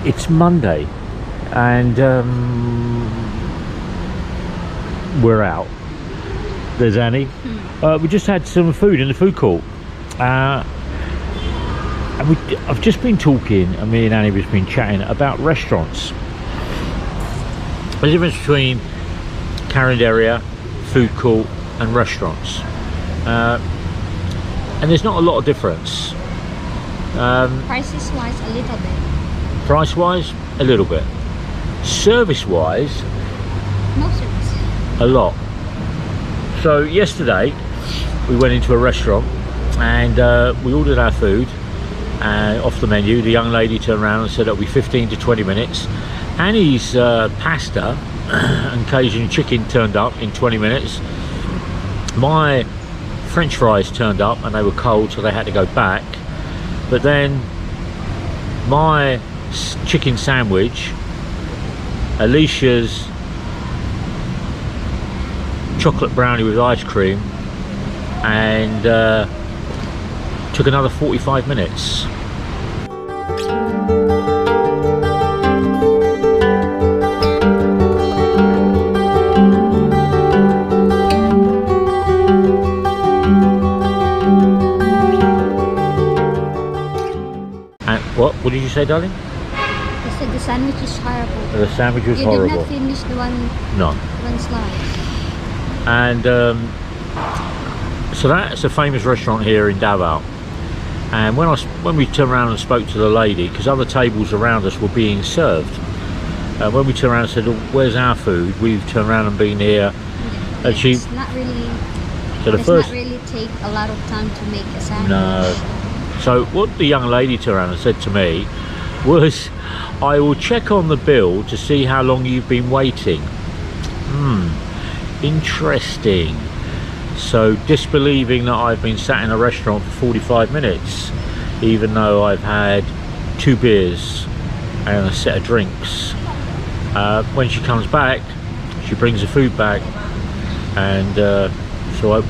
it's Monday and we're out. There's Annie. We just had some food in the food court. And I've just been talking, and me and Annie have been chatting about restaurants. The difference between Carinderia, food court and restaurants. And there's not a lot of difference. Prices wise, a little bit. Price wise, a little bit. Service wise, No service. a lot. So yesterday we went into a restaurant and we ordered our food off the menu. The young lady turned around and said it'll be 15 to 20 minutes. Annie's pasta and Cajun chicken turned up in 20 minutes. My French fries turned up and they were cold, so they had to go back. But then my chicken sandwich, Alicia's chocolate brownie with ice cream, and took another 45 minutes. What did you say, darling? I said the sandwich is horrible. The sandwich was horrible. You did not finish the one slice. And so that's a famous restaurant here in Davao. And when we turned around and spoke to the lady, because other tables around us were being served, when we turned around and said, oh, "Where's our food?" We've turned around and been here, and she. It's not really. So not really take a lot of time to make a sandwich. No. So what the young lady turned around and said to me was, "I will check on the bill to see how long you've been waiting." Interesting. So disbelieving that I've been sat in a restaurant for 45 minutes, even though I've had 2 beers and a set of drinks. When she comes back, she brings the food back, and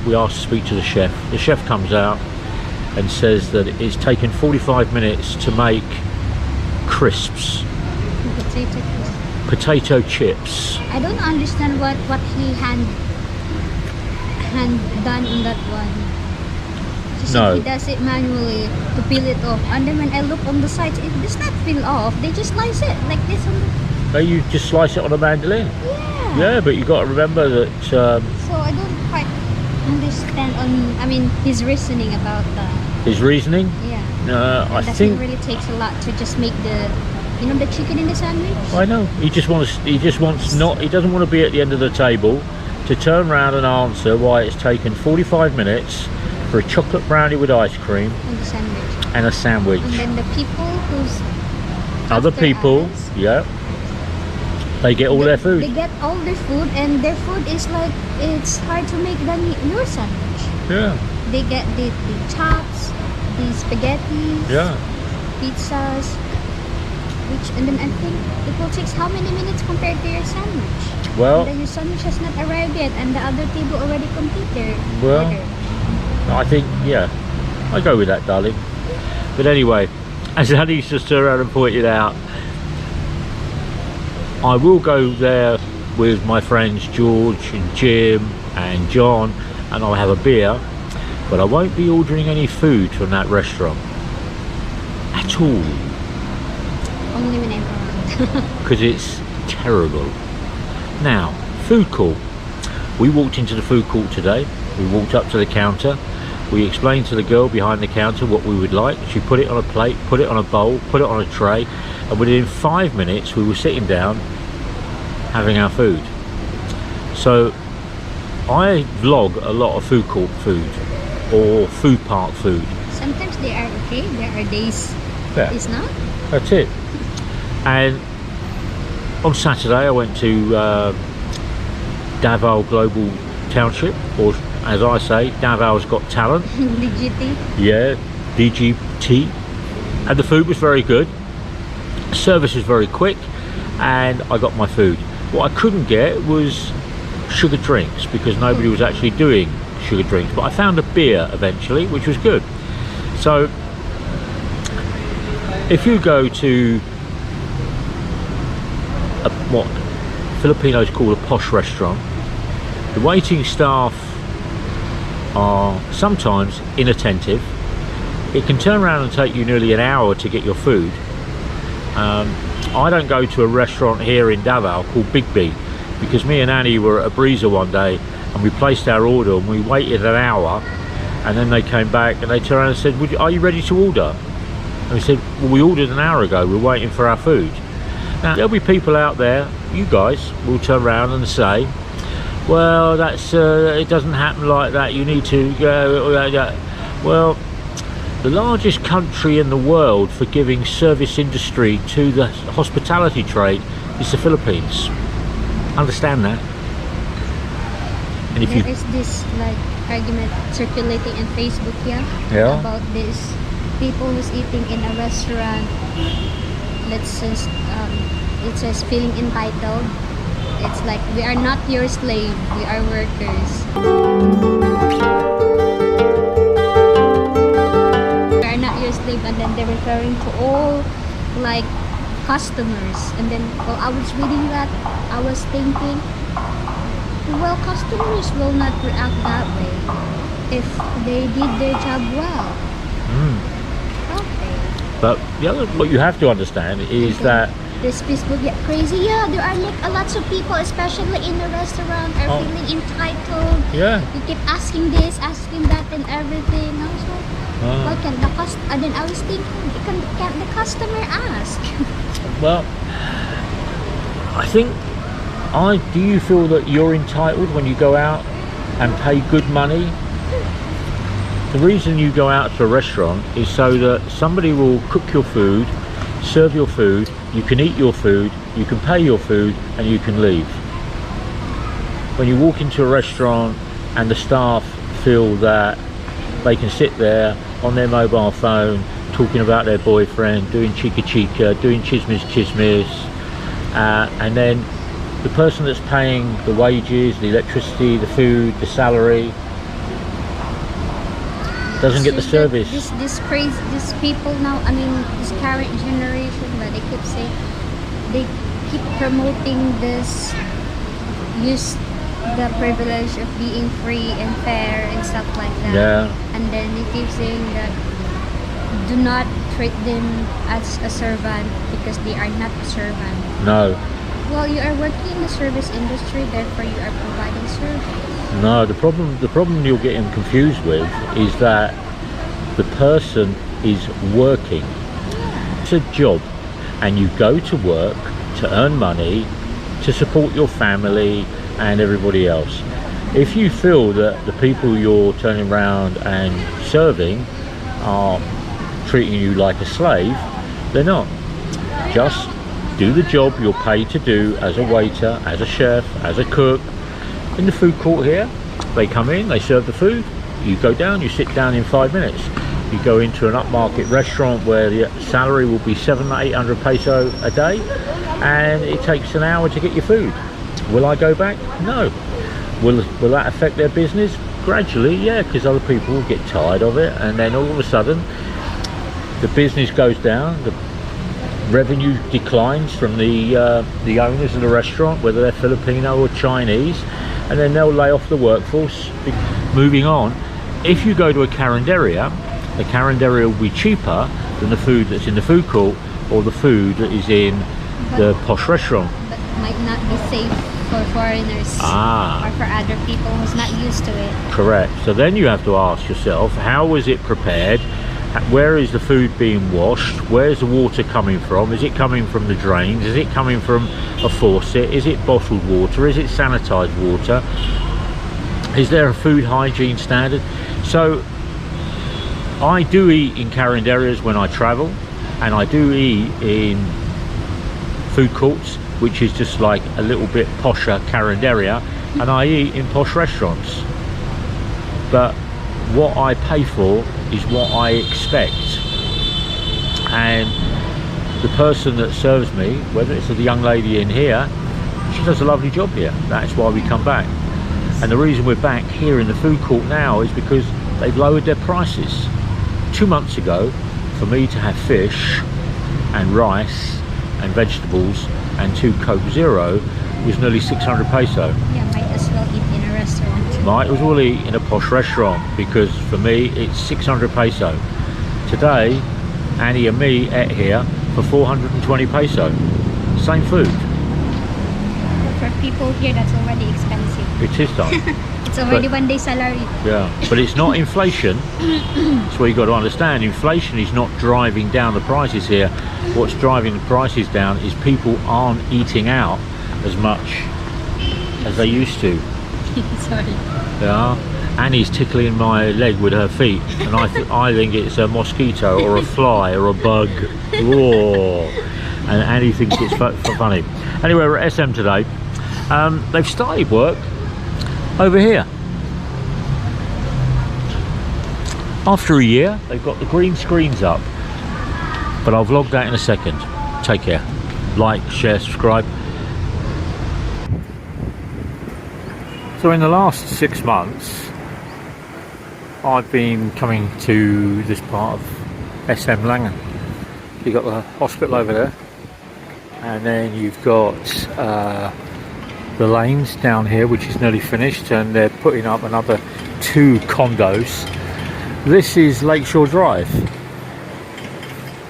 we asked to speak to the chef. The chef comes out and says that it's taken 45 minutes to make crisps. Potato chips. I don't understand what he hand done in that one. She said he does it manually to peel it off, and then when I look on the sides, it does not peel off. They just slice it like this. You just slice it on a mandolin. Yeah. Yeah, but you got to remember that. So I don't quite understand his reasoning about that. His reasoning? Yeah. I think it really takes a lot to just make the chicken in the sandwich. I know. He doesn't want to be at the end of the table to turn around and answer why it's taken 45 minutes for a chocolate brownie with ice cream and a sandwich. And then the people who's other people, yeah, they get all their food. They get all their food, and their food is like, it's hard to make than your sandwich. Yeah. They get the chops, the spaghetti, pizzas, and then I think it will take how many minutes compared to your sandwich? Well, and then your sandwich has not arrived yet, and the other table already completed their order. I think, yeah, I go with that, darling. But anyway, as Annie's just turned around and pointed out, I will go there with my friends George and Jim and John, and I'll have a beer, but I won't be ordering any food from that restaurant at all. Only when I'm around. Because it's terrible. Now, food court. We walked into the food court today. We walked up to the counter. We explained to the girl behind the counter what we would like. She put it on a plate, put it on a bowl, put it on a tray, and within 5 minutes we were sitting down having our food. So I vlog a lot of food court food or food park food. Sometimes they are okay, there are days it's not. That's it. And on Saturday I went to Davao Global Township, or as I say, Davao's Got Talent. DGT. Yeah, DGT. And the food was very good. Service was very quick, and I got my food. What I couldn't get was sugar drinks, because nobody was actually doing sugar drinks, but I found a beer eventually, which was good. So if you go to what Filipinos call a posh restaurant. The waiting staff are sometimes inattentive. It can turn around and take you nearly an hour to get your food. I don't go to a restaurant here in Davao called Big B, because me and Annie were at a breezer one day and we placed our order and we waited an hour, and then they came back and they turned around and said, are you ready to order? And we said, well, we ordered an hour ago, we're waiting for our food. Now there'll be people out there, you guys will turn around and say, well, that's it doesn't happen like that, you need to go. Well, the largest country in the world for giving service industry to the hospitality trade is the Philippines. Understand that? And if there is this like argument circulating in Facebook about this people who's eating in a restaurant. Let's just it says feeling entitled. It's like, we are not your slave, we are workers. We are not your slave, and then they're referring to all like customers. And then while I was reading that, I was thinking, well, customers will not react that way if they did their job well. Okay. But the other, what you have to understand is that this Facebook get crazy. Yeah, there are like lots of people, especially in the restaurant, are feeling entitled. Yeah. You keep asking this, asking that, and everything. I was like, why can't the and then I was thinking, can't the customer ask? Well, I think, do you feel that you're entitled when you go out and pay good money? The reason you go out to a restaurant is so that somebody will cook your food, serve your food, you can eat your food, you can pay your food, and you can leave. When you walk into a restaurant and the staff feel that they can sit there on their mobile phone talking about their boyfriend, doing chica, doing chismis, and then the person that's paying the wages, the electricity, the food, the salary doesn't get the service. This crazy, these people now, I mean, this current generation, but they keep saying, they keep promoting this, use the privilege of being free and fair and stuff like that. Yeah. And then they keep saying that do not treat them as a servant because they are not a servant. No. Well, you are working in the service industry, therefore you are providing service. No, the problem you're getting confused with is that the person is working. It's a job, and you go to work to earn money to support your family and everybody else. If you feel that the people you're turning around and serving are treating you like a slave, they're not. Just do the job you're paid to do as a waiter, as a chef, as a cook. In the food court here, they come in, they serve the food, you go down, you sit down in 5 minutes. You go into an upmarket restaurant where the salary will be 700-800 peso a day, and it takes an hour to get your food. Will I go back? No. Will that affect their business? Gradually, yeah, because other people will get tired of it, and then all of a sudden the business goes down, the revenue declines from the owners of the restaurant, whether they're Filipino or Chinese, and then they'll lay off the workforce. Moving on, if you go to a carinderia, the carinderia will be cheaper than the food that's in the food court or the food that is in the posh restaurant. But might not be safe for foreigners or for other people who's not used to it. Correct. So then you have to ask yourself, how was it prepared? Where is the food being washed? Where's the water coming from? Is it coming from the drains? Is it coming from a faucet? Is it bottled water? Is it sanitized water? Is there a food hygiene standard? So I do eat in carinderias when I travel, and I do eat in food courts, which is just like a little bit posher carinderia, and I eat in posh restaurants. But what I pay for is what I expect, and the person that serves me, whether it's the young lady in here, she does a lovely job here. That's why we come back. And the reason we're back here in the food court now is because they've lowered their prices. 2 months ago, for me to have fish and rice and vegetables and 2 Coke Zero was nearly 600 peso. Yeah, might as well eat in a restaurant. Might as well eat in a posh restaurant, because for me it's 600 peso. Today, Annie and me ate here for 420 peso. Same food. For people here, that's already expensive. It is done. It's already 1 day salary. Yeah, but it's not inflation. That's what you got to understand. Inflation is not driving down the prices here. What's driving the prices down is people aren't eating out as much as they used to. Sorry. Yeah. Annie's tickling my leg with her feet, and I think it's a mosquito or a fly or a bug. Whoa. And Annie thinks it's funny. Anyway, we're at SM today. They've started work over here. After a year, they've got the green screens up, but I'll vlog that in a second. Take care. Like, share, subscribe. So in the last 6 months, I've been coming to this part of SM Langen. You've got the hospital over there, and then you've got the lanes down here, which is nearly finished, and they're putting up another 2 condos. This is Lakeshore Drive,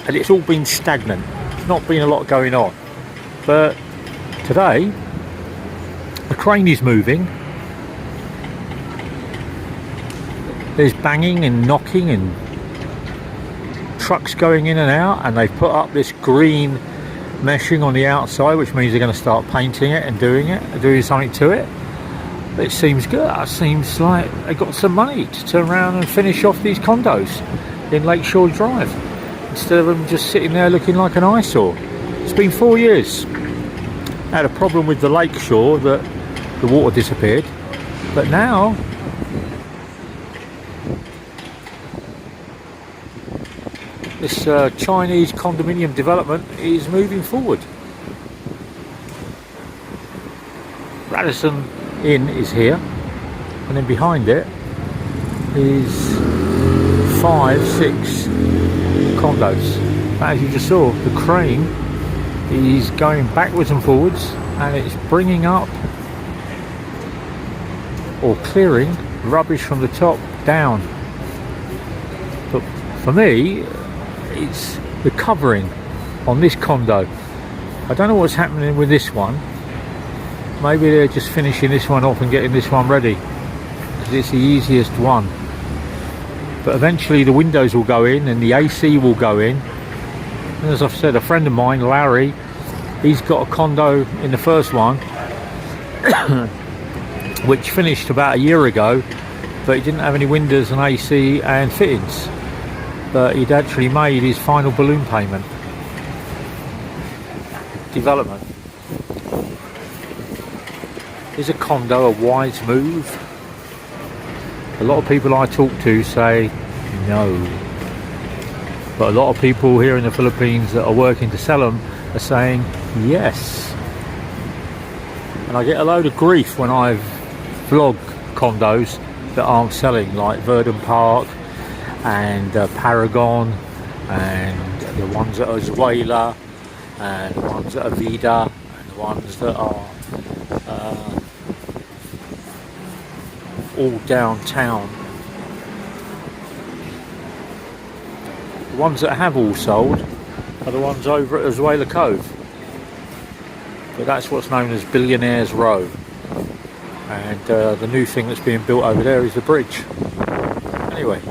and it's all been stagnant. There's not been a lot going on, but today the crane is moving. There's banging and knocking and trucks going in and out, and they've put up this green meshing on the outside, which means they're going to start painting it and doing something to it. It seems good. It seems like they got some money to turn around and finish off these condos in Lakeshore Drive, instead of them just sitting there looking like an eyesore. It's been 4 years. I had a problem with the Lakeshore that the water disappeared, but now this Chinese condominium development is moving forward. Radisson Inn is here, and then behind it is 5, 6 condos. But as you just saw, the crane is going backwards and forwards, and it's bringing up or clearing rubbish from the top down. But for me, it's the covering on this condo. I don't know what's happening with this one. Maybe they're just finishing this one off and getting this one ready, because it's the easiest one. But eventually the windows will go in and the AC will go in. And as I've said, a friend of mine, Larry, he's got a condo in the first one which finished about a year ago, but he didn't have any windows and AC and fittings. But he'd actually made his final balloon payment. Development. Is a condo a wise move? A lot of people I talk to say no. But a lot of people here in the Philippines that are working to sell them are saying yes. And I get a load of grief when I vlog condos that aren't selling, like Verdun Park and Paragon, and the ones at Azuela, and the ones at Avida, and the ones that are all downtown. The ones that have all sold are the ones over at Azuela Cove, but that's what's known as Billionaires Row, and the new thing that's being built over there is the bridge. Anyway.